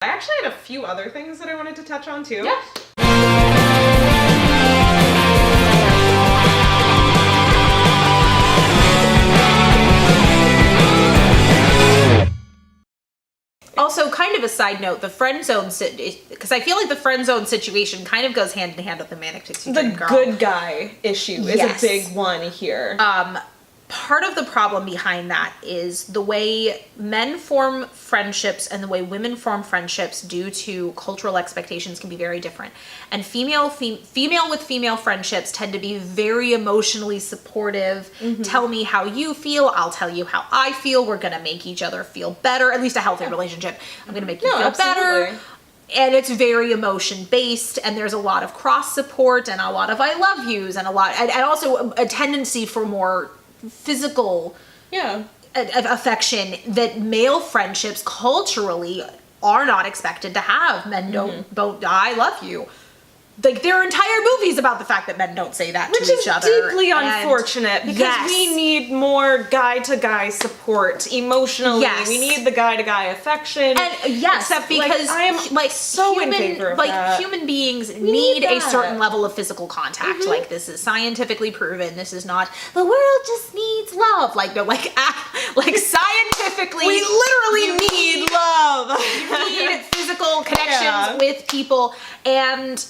I actually had a few other things that I wanted to touch on too. Yeah. Also, kind of a side note, the friend zone, because I feel like the friend zone situation kind of goes hand in hand with the Manic Pixie Dream Girl. The good guy issue is a big one here. Part of the problem behind that is the way men form friendships and the way women form friendships due to cultural expectations can be very different. And female with female friendships tend to be very emotionally supportive. Mm-hmm. Tell me how you feel. I'll tell you how I feel. We're going to make each other feel better. At least a healthy relationship. I'm going to make you feel better. And it's very emotion based, and there's a lot of cross support and a lot of I love yous and and also a tendency for more physical affection that male friendships culturally are not expected to have. Men don't I love you. Like, there are entire movies about the fact that men don't say that to each other. Which is deeply unfortunate, because we need more guy-to-guy support emotionally. Yes. We need the guy-to-guy affection. And except because I am so in favor of that. Human beings need a certain level of physical contact. Mm-hmm. Like, this is scientifically proven. This is not, the world just needs love. Like, no, like scientifically. We literally need love. You need physical connections with people. And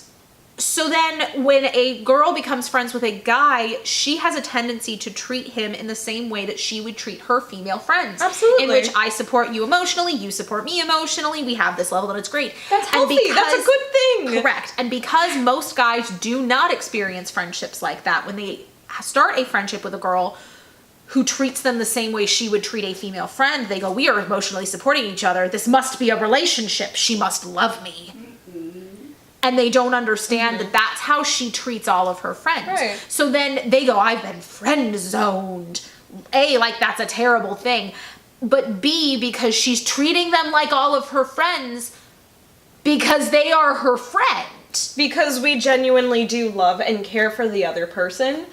so then when a girl becomes friends with a guy, she has a tendency to treat him in the same way that she would treat her female friends. Absolutely. In which I support you emotionally, you support me emotionally, we have this level and it's great. That's healthy. That's a good thing. Correct. And because most guys do not experience friendships like that, when they start a friendship with a girl who treats them the same way she would treat a female friend, they go, we are emotionally supporting each other. This must be a relationship. She must love me. And they don't understand that that's how she treats all of her friends. Right. So then they go, I've been friend zoned. A, like, that's a terrible thing. But B, because she's treating them like all of her friends because they are her friend. Because we genuinely do love and care for the other person.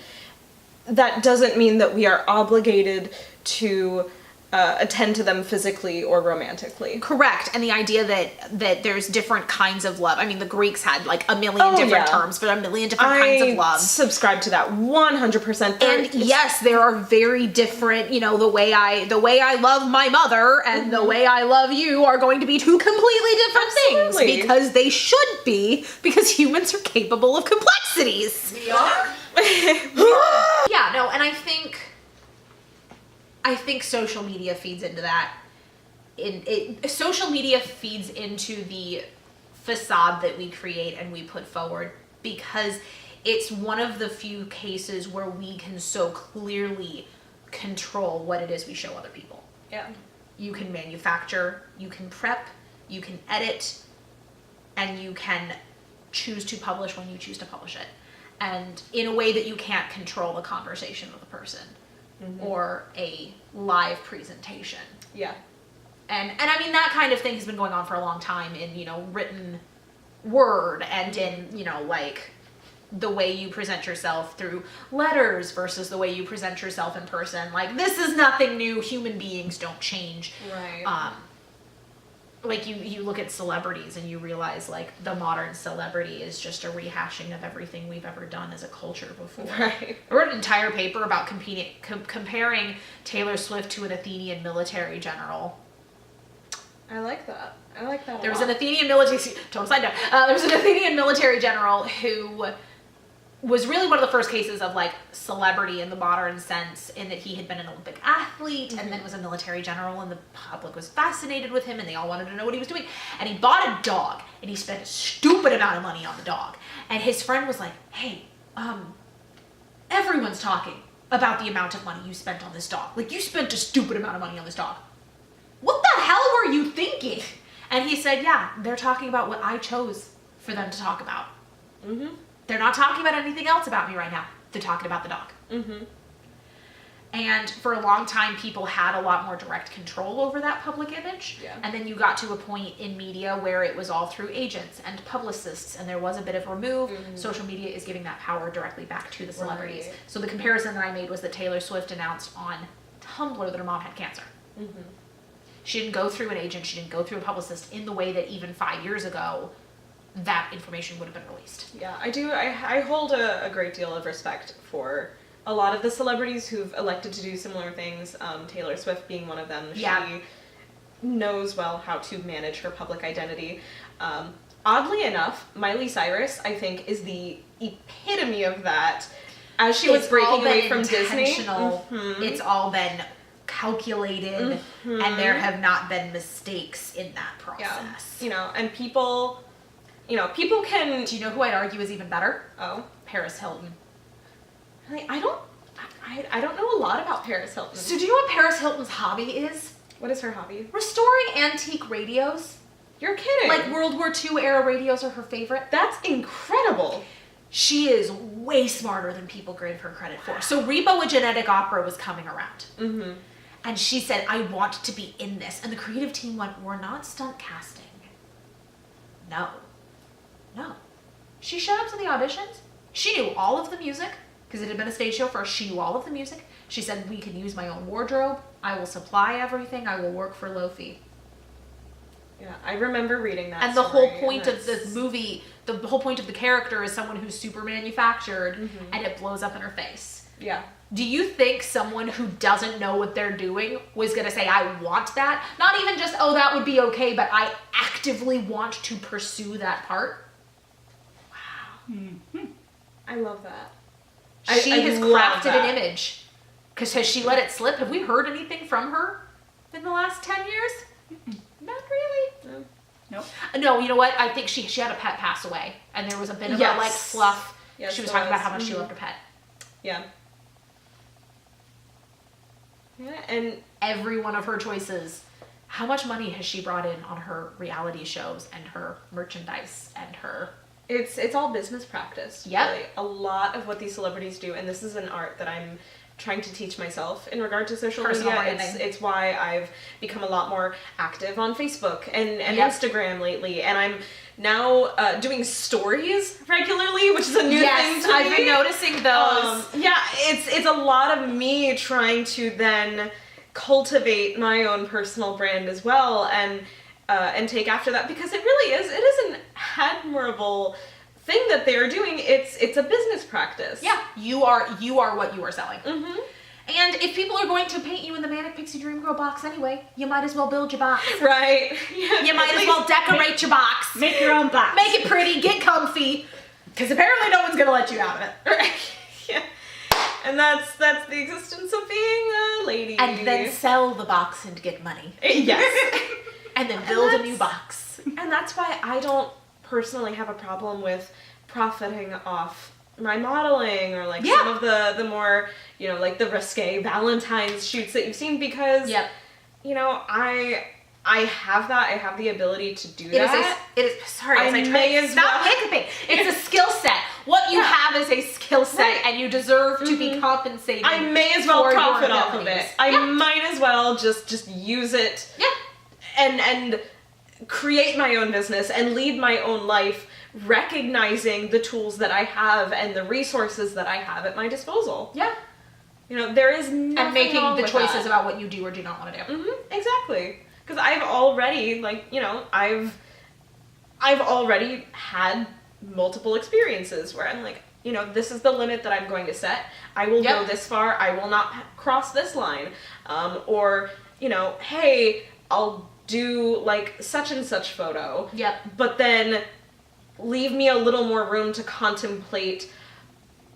That doesn't mean that we are obligated to attend to them physically or romantically. Correct. And the idea that there's different kinds of love. I mean, the Greeks had like a million different terms for a million different kinds of love. I subscribe to that 100%. And yes, there are very different, you know, the way I love my mother and the way I love you are going to be two completely different things, because they should be, because humans are capable of complexities. We are? Yeah, no, and I think social media feeds into that. Social media feeds into the facade that we create and we put forward, because it's one of the few cases where we can so clearly control what it is we show other people. Yeah. You can manufacture, you can prep, you can edit, and you can choose to publish when you choose to publish it. And in a way that you can't control the conversation with a person. Mm-hmm. Or a live presentation. Yeah. And I mean, that kind of thing has been going on for a long time in, you know, written word and in, you know, like the way you present yourself through letters versus the way you present yourself in person. Like, this is nothing new. Human beings don't change. Right. Like, you look at celebrities and you realize, like, the modern celebrity is just a rehashing of everything we've ever done as a culture before. Right. I wrote an entire paper about comparing Taylor Swift to an Athenian military general. I like that. I like that. There was an Athenian military. Total side note. There was an Athenian military general who was really one of the first cases of like celebrity in the modern sense, in that he had been an Olympic athlete and then was a military general, and the public was fascinated with him and they all wanted to know what he was doing. And he bought a dog and he spent a stupid amount of money on the dog. And his friend was like, hey, everyone's talking about the amount of money you spent on this dog. Like, you spent a stupid amount of money on this dog. What the hell were you thinking? And he said, yeah, they're talking about what I chose for them to talk about. Mm-hmm. They're not talking about anything else about me right now. They're talking about the dog. Mm-hmm. And for a long time, people had a lot more direct control over that public image. Yeah. And then you got to a point in media where it was all through agents and publicists, and there was a bit of a remove. Mm-hmm. Social media is giving that power directly back to the celebrities. Right. So the comparison that I made was that Taylor Swift announced on Tumblr that her mom had cancer. Mm-hmm. She didn't go through an agent. She didn't go through a publicist in the way that even 5 years ago, that information would have been released. Yeah, I do. I hold a great deal of respect for a lot of the celebrities who've elected to do similar things. Taylor Swift being one of them. Yeah. She knows well how to manage her public identity. Oddly enough, Miley Cyrus, I think, is the epitome of that. As she was breaking away from Disney. It's all been calculated, and there have not been mistakes in that process. Yeah. And people can... Do you know who I'd argue is even better? Oh. Paris Hilton. Really? I don't know a lot about Paris Hilton. So do you know what Paris Hilton's hobby is? What is her hobby? Restoring antique radios. You're kidding. Like World War II era radios are her favorite. That's incredible. She is way smarter than people gave her credit for. So Reba with Genetic Opera was coming around. And she said, I want to be in this. And the creative team went, we're not stunt casting. No. She showed up to the auditions. She knew all of the music, because it had been a stage show first. She knew all of the music. She said, we can use my own wardrobe. I will supply everything. I will work for low fee. Yeah, I remember reading that. And the whole point of the movie, the whole point of the character is someone who's super manufactured, and it blows up in her face. Yeah. Do you think someone who doesn't know what they're doing was going to say, I want that? Not even just, oh, that would be okay, but I actively want to pursue that part? Wow. I love that. She has crafted an image. Because has she let it slip? Have we heard anything from her in the last 10 years? Not really. No. Nope. No, you know what? I think she had a pet pass away. And there was a bit of a, like, fluff. Yes, she was talking about how much she loved her pet. Yeah. Yeah, and every one of her choices, how much money has she brought in on her reality shows and her merchandise and her... It's all business practice. Yep. Really. A lot of what these celebrities do, and this is an art that I'm trying to teach myself in regard to social Personal media. branding. It's why I've become a lot more active on Facebook and Yep. Instagram lately, and I'm now doing stories regularly, which is a new thing to me. I've been noticing those. Yeah, it's a lot of me trying to then cultivate my own personal brand as well, and take after that, because it really is. It is an admirable thing that they are doing. It's a business practice. Yeah, you are what you are selling. Mm-hmm. And if people are going to paint you in the Manic Pixie Dream Girl box anyway, you might as well build your box. Right. Yeah, You might as well decorate your box. Make your own box. Make it pretty, get comfy, because apparently no one's going to let you out of it. Right. Yeah. And that's the existence of being a lady. And then sell the box and get money. Yes. And then build a new box. And that's why I don't personally have a problem with profiting off my modeling or like some of the more, like the risque Valentine's shoots that you've seen, because I have that. I have the ability to do that. It is sorry, I may as stop well. hiccuping. It's a skill set. What you have is a skill set, Right. and you deserve to be compensated. I may as well for your profit off of it. abilities. I might as well just use it. Yeah. And create my own business and lead my own life, recognizing the tools that I have and the resources that I have at my disposal. Yeah. There is nothing And making wrong the with choices that. about what you do or do not want to do. Mm-hmm, exactly. Because I've already, I've already had multiple experiences where I'm like, this is the limit that I'm going to set. I will go this far. I will not cross this line. Or, hey, I'll do like such and such photo. Yep. But then leave me a little more room to contemplate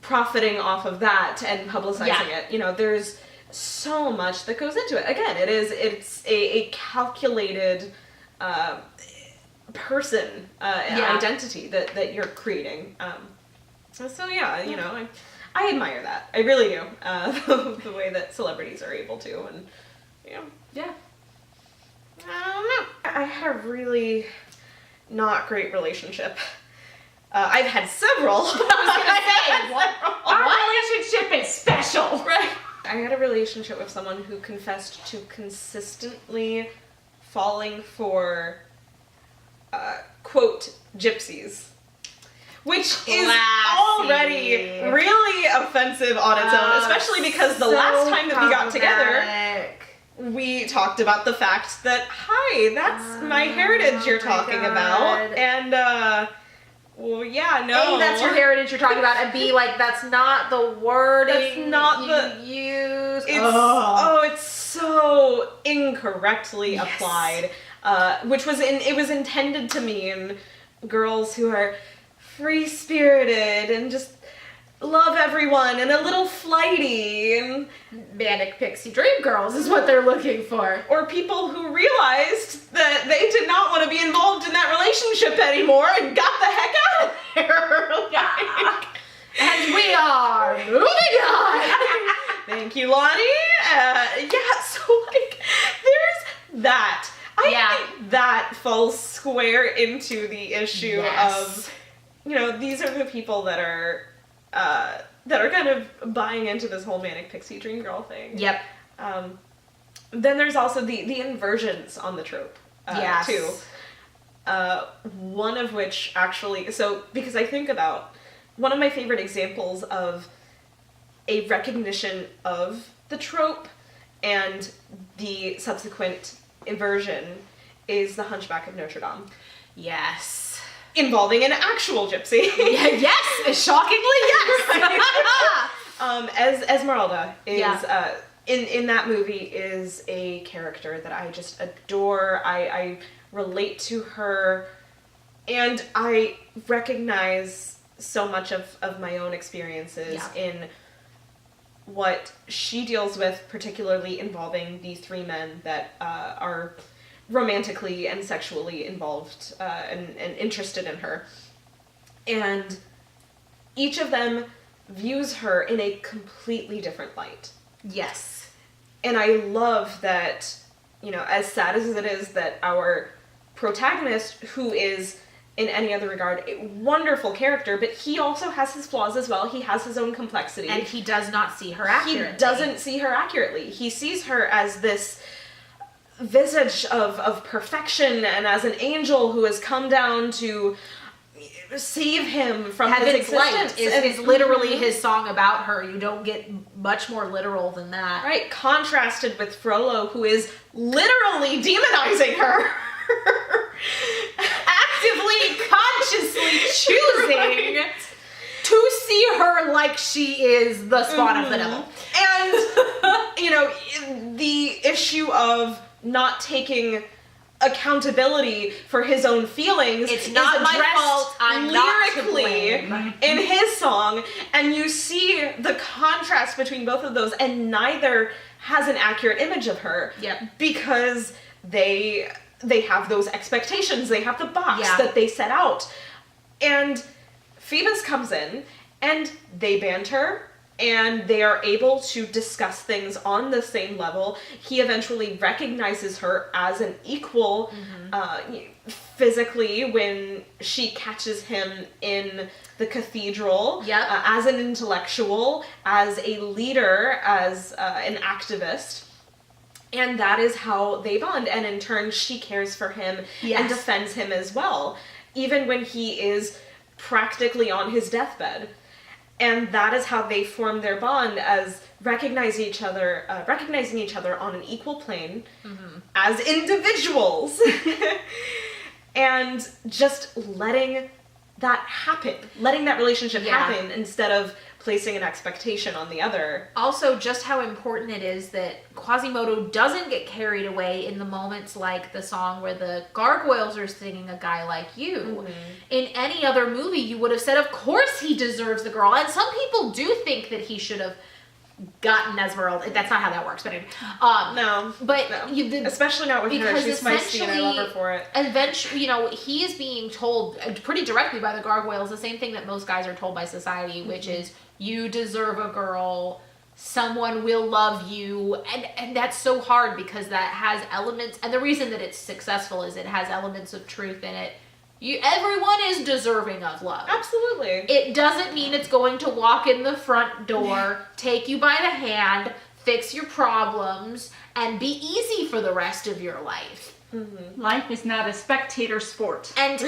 profiting off of that and publicizing it. There's so much that goes into it. Again, it's a calculated person identity that you're creating. I admire that. I really do. The way that celebrities are able to, and Yeah. I don't know. I had a really not great relationship. I've had several. Our relationship is special. Right. I had a relationship with someone who confessed to consistently falling for, quote, gypsies. Which is already really offensive on its own, especially because the last time that we got together we talked about the fact that, hi, that's my heritage you're talking about. And, well, yeah, no. A, that's your heritage you're talking about, and B, like, that's not the wording That's not you use. It's so incorrectly applied, which was it was intended to mean girls who are free-spirited and just love everyone and a little flighty, and Manic Pixie Dream Girls is what they're looking for. or people who realized that they did not want to be involved in that relationship anymore and got the heck out of there. Like, And we are moving on. thank you, Lonnie. Yeah, so like, there's that. I think that falls square into the issue of, these are the people that are kind of buying into this whole Manic Pixie Dream Girl thing. Yep. Then there's also the inversions on the trope, too. One of which actually, because I think about one of my favorite examples of a recognition of the trope and the subsequent inversion is The Hunchback of Notre Dame. Yes. Involving an actual gypsy. Yes, shockingly, yes. Esmeralda is, in that movie, is a character that I just adore. I relate to her, and I recognize so much of my own experiences in what she deals with, particularly involving the three men that are romantically and sexually involved and interested in her. And each of them views her in a completely different light. Yes. And I love that, as sad as it is that our protagonist, who is in any other regard a wonderful character, but he also has his flaws as well. He has his own complexity. And he does not see her accurately. He doesn't see her accurately. He sees her as this visage of perfection and as an angel who has come down to save him from his Heaven's existence. Light is literally his song about her. You don't get much more literal than that. Right, contrasted with Frollo, who is literally demonizing her. Actively, consciously choosing to see her like she is the spawn of the devil. And, the issue of not taking accountability for his own feelings It's not my addressed fault, I'm not to lyrically blame. in his song, and you see the contrast between both of those, and neither has an accurate image of her. Yep. Because they have those expectations, they have the box that they set out. And Phoebus comes in, and they banter, and they are able to discuss things on the same level. He eventually recognizes her as an equal, physically, when she catches him in the cathedral, as an intellectual, as a leader, as an activist. And that is how they bond, and in turn, she cares for him and defends him as well, even when he is practically on his deathbed. And that is how they form their bond, as recognizing each other on an equal plane, as individuals, and just letting that happen, letting that relationship happen, instead of placing an expectation on the other. Also, just how important it is that Quasimodo doesn't get carried away in the moments like the song where the gargoyles are singing A Guy Like You. In any other movie, you would have said, of course he deserves the girl. And some people do think that he should have gotten Esmeralda. That's not how that works, but anyway. No. Especially not with her. She's feisty and I love her for it. Eventually, he is being told pretty directly by the gargoyles the same thing that most guys are told by society, which is, you deserve a girl, someone will love you, and that's so hard because that has elements, and the reason that it's successful is it has elements of truth in it. Everyone is deserving of love. Absolutely. It doesn't mean it's going to walk in the front door, take you by the hand, fix your problems, and be easy for the rest of your life. Life is not a spectator sport. And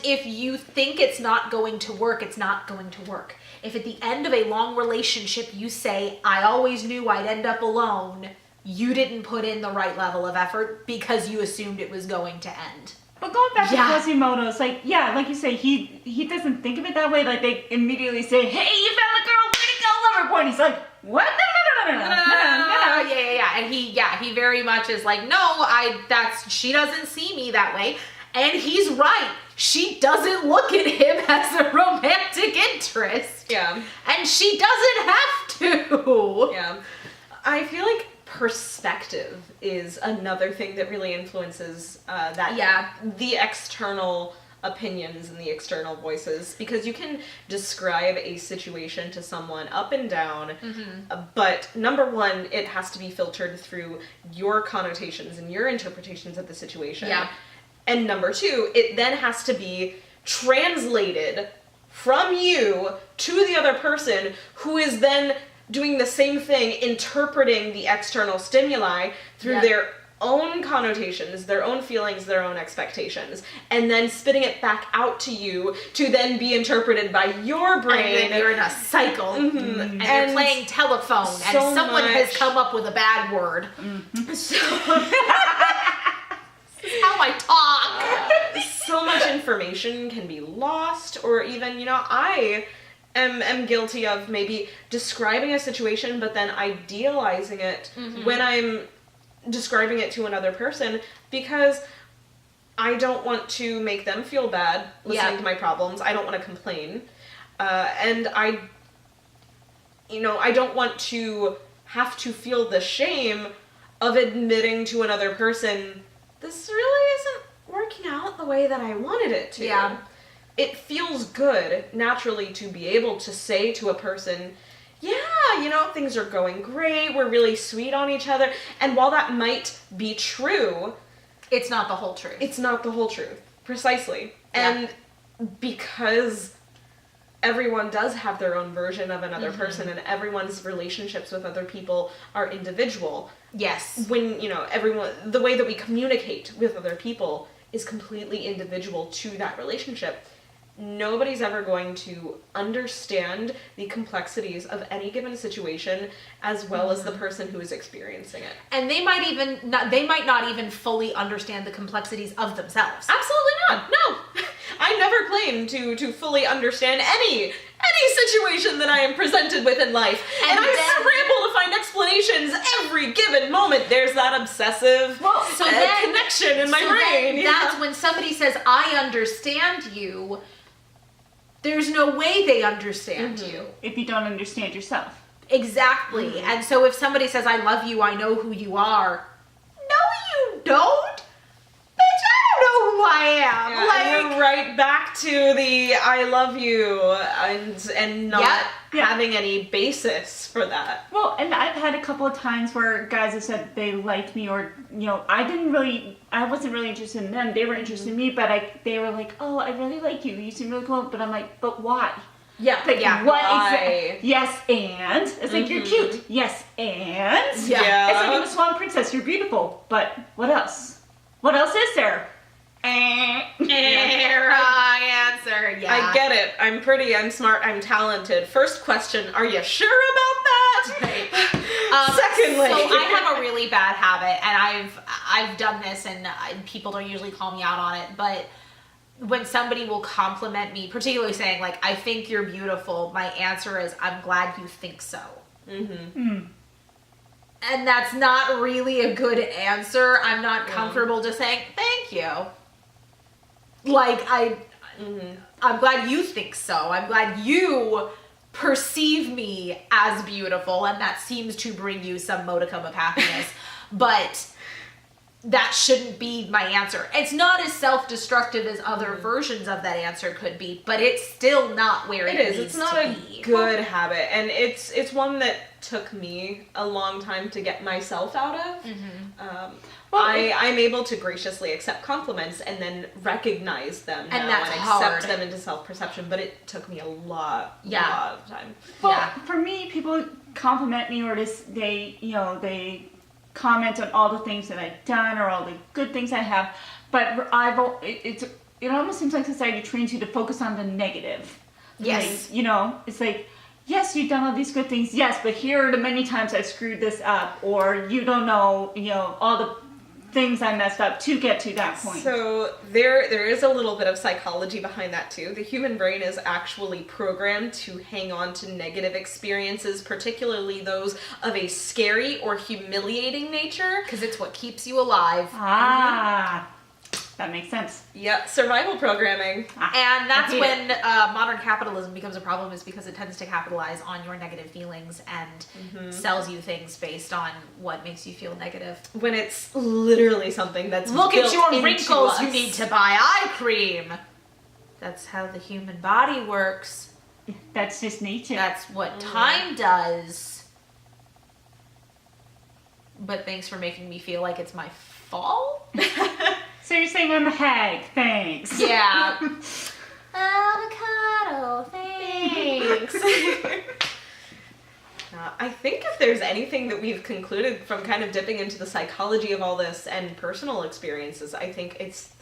if you think it's not going to work, it's not going to work. If at the end of a long relationship you say, I always knew I'd end up alone, you didn't put in the right level of effort because you assumed it was going to end. But going back to Yeah. Quasimodo's, like, yeah, like you say, he doesn't think of it that way. Like, they immediately say, hey, you found the girl, way to go, lover boy. And he's like, what? No. Yeah. And he very much is like, no, she doesn't see me that way. And he's right. She doesn't look at him as a romantic interest. Yeah. And she doesn't have to. Yeah. I feel like perspective is another thing that really influences that. Yeah. The external opinions and the external voices, because you can describe a situation to someone up and down, but number one, it has to be filtered through your connotations and your interpretations of the situation. Yeah. And number two, it then has to be translated from you to the other person, who is then doing the same thing, interpreting the external stimuli through their own connotations, their own feelings, their own expectations, and then spitting it back out to you to then be interpreted by your brain. And then you're in a cycle. And you're And playing telephone, and so someone has much- come up with a bad word. So, this is how I talk. So much information can be lost, or even, I am guilty of maybe describing a situation but then idealizing it when I'm describing it to another person, because I don't want to make them feel bad listening to my problems. I don't want to complain. And I don't want to have to feel the shame of admitting to another person, this really isn't working out the way that I wanted it to. Yeah. It feels good, naturally, to be able to say to a person, things are going great, we're really sweet on each other. And while that might be true, It's not the whole truth. it's not the whole truth. Precisely. Yeah. And because everyone does have their own version of another person, and everyone's relationships with other people are individual, Yes. when, the way that we communicate with other people is completely individual to that relationship. Nobody's ever going to understand the complexities of any given situation as well as the person who is experiencing it. And they might not even fully understand the complexities of themselves. Absolutely not. No. I never claim to fully understand any situation that I am presented with in life. And I scramble to find explanations every given moment. There's that obsessive connection in my brain. That's when somebody says, I understand you. There's no way they understand you. If you don't understand yourself. Exactly. And so if somebody says, I love you, I know who you are. No, you don't. Bitch, I don't know who I am. And we're right back to the I love you and not having any basis for that. Well, and I've had a couple of times where guys have said they liked me, or, I wasn't really interested in them. They were interested in me, but they were like, oh, I really like you. You seem really cool. But I'm like, but why? Yeah. Like, what why? Yes, and? It's like, you're cute. Yes, and? Yeah. It's like, I'm a swan princess. You're beautiful. But what else? What else is there? Wrong answer. Yeah. I get it. I'm pretty, I'm smart, I'm talented. First question, are you sure about that? Right. Secondly. So I have a really bad habit, and I've done this, and people don't usually call me out on it, but when somebody will compliment me, particularly saying, like, I think you're beautiful, my answer is, I'm glad you think so. And that's not really a good answer. I'm not comfortable just saying, thank you. Like, I'm glad you think so. I'm glad you perceive me as beautiful, and that seems to bring you some modicum of happiness. But that shouldn't be my answer. It's not as self-destructive as other versions of that answer could be, but it's still not where it is. needs It's not to a be. good habit, and it's one that took me a long time to get myself out of. I'm able to graciously accept compliments and then recognize them now that's and hard. accept them into self-perception, but it took me a lot of time. Well, for me, people compliment me, or they comment on all the things that I've done or all the good things I have, but it almost seems like society trains you to focus on the negative. Yes. Like, it's like, yes, you've done all these good things, yes, but here are the many times I screwed this up, or you don't know, all the things I messed up to get to that point. So there is a little bit of psychology behind that too. The human brain is actually programmed to hang on to negative experiences, particularly those of a scary or humiliating nature. Because it's what keeps you alive. That makes sense. Yep, survival programming. And that's I hate when modern capitalism becomes a problem, is because it tends to capitalize on your negative feelings and sells you things based on what makes you feel negative. When it's literally something that's Look at built your into wrinkles, us. you need to buy eye cream. That's how the human body works. That's just nature. That's what time does. But thanks for making me feel like it's my fault. So you're saying I'm a hag, thanks. Yeah. Avocado, thanks. I think if there's anything that we've concluded from kind of dipping into the psychology of all this and personal experiences, I think it's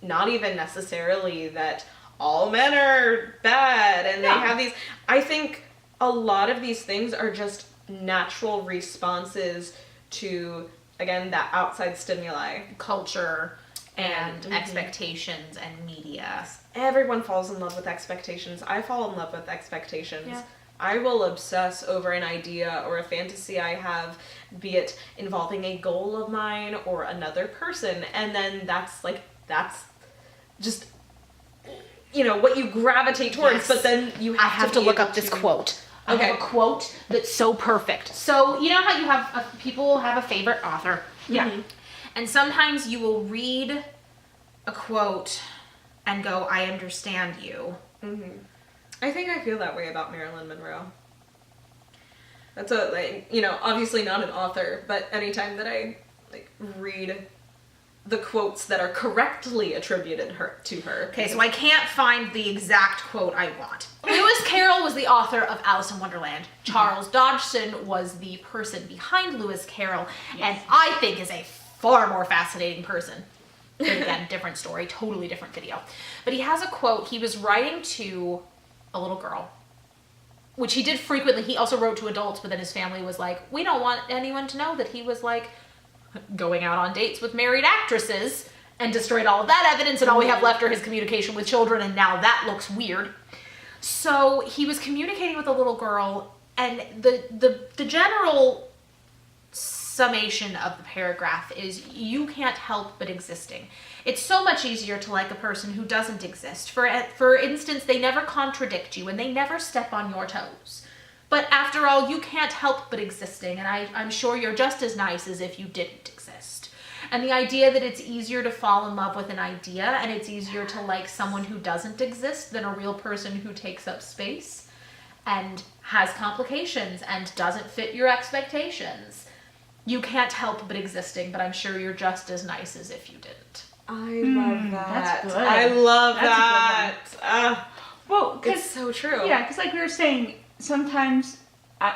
not even necessarily that all men are bad and they have these. I think a lot of these things are just natural responses to, again, that outside stimuli. Culture and expectations and media. Everyone falls in love with expectations. I fall in love with expectations. Yeah. I will obsess over an idea or a fantasy I have, be it involving a goal of mine or another person, and then that's just what you gravitate towards. Yes. But then you I have have to look up this quote. I have a quote that's so perfect. So you know how you have people have a favorite author. Yeah. And sometimes you will read a quote and go, I understand you. I think I feel that way about Marilyn Monroe. That's obviously not an author, but anytime that I read the quotes that are correctly attributed to her. Okay, so I can't find the exact quote I want. Lewis Carroll was the author of Alice in Wonderland. Charles Dodgson was the person behind Lewis Carroll, and I think is a far more fascinating person. But again, different story, totally different video. But he has a quote. He was writing to a little girl, which he did frequently. He also wrote to adults, but then his family was like, we don't want anyone to know that he was going out on dates with married actresses, and destroyed all of that evidence, and all we have left are his communication with children, and now that looks weird. So he was communicating with a little girl, and the general summation of the paragraph is, you can't help but existing. It's so much easier to like a person who doesn't exist. For instance, they never contradict you and they never step on your toes. But after all, you can't help but existing, and I'm sure you're just as nice as if you didn't exist. And the idea that it's easier to fall in love with an idea, and it's easier to like someone who doesn't exist than a real person who takes up space and has complications and doesn't fit your expectations. You can't help but existing, but I'm sure you're just as nice as if you didn't. I love that. That's good. I love That's that. Well, It's so true. Yeah, because like we were saying, sometimes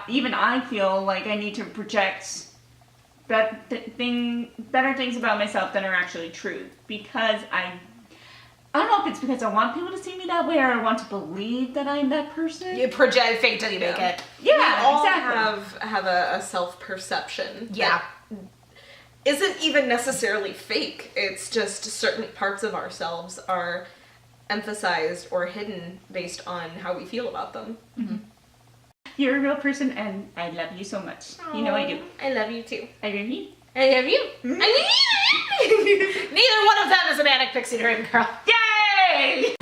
even I feel like I need to project better things about myself than are actually true, because I don't know if it's because I want people to see me that way, or I want to believe that I'm that person. You project fake till you make it. Yeah, We all exactly. have a self-perception. Yeah. that isn't even necessarily fake. It's just certain parts of ourselves are emphasized or hidden based on how we feel about them. You're a real person, and I love you so much. You know I do. I love you too. I love you. I love you. I love you. Neither one of them is a Manic Pixie Dream Girl. Yay!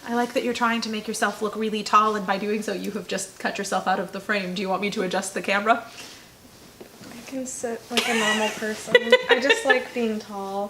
I like that you're trying to make yourself look really tall, and by doing so, you have just cut yourself out of the frame. Do you want me to adjust the camera? I can sit like a normal person. I just like being tall.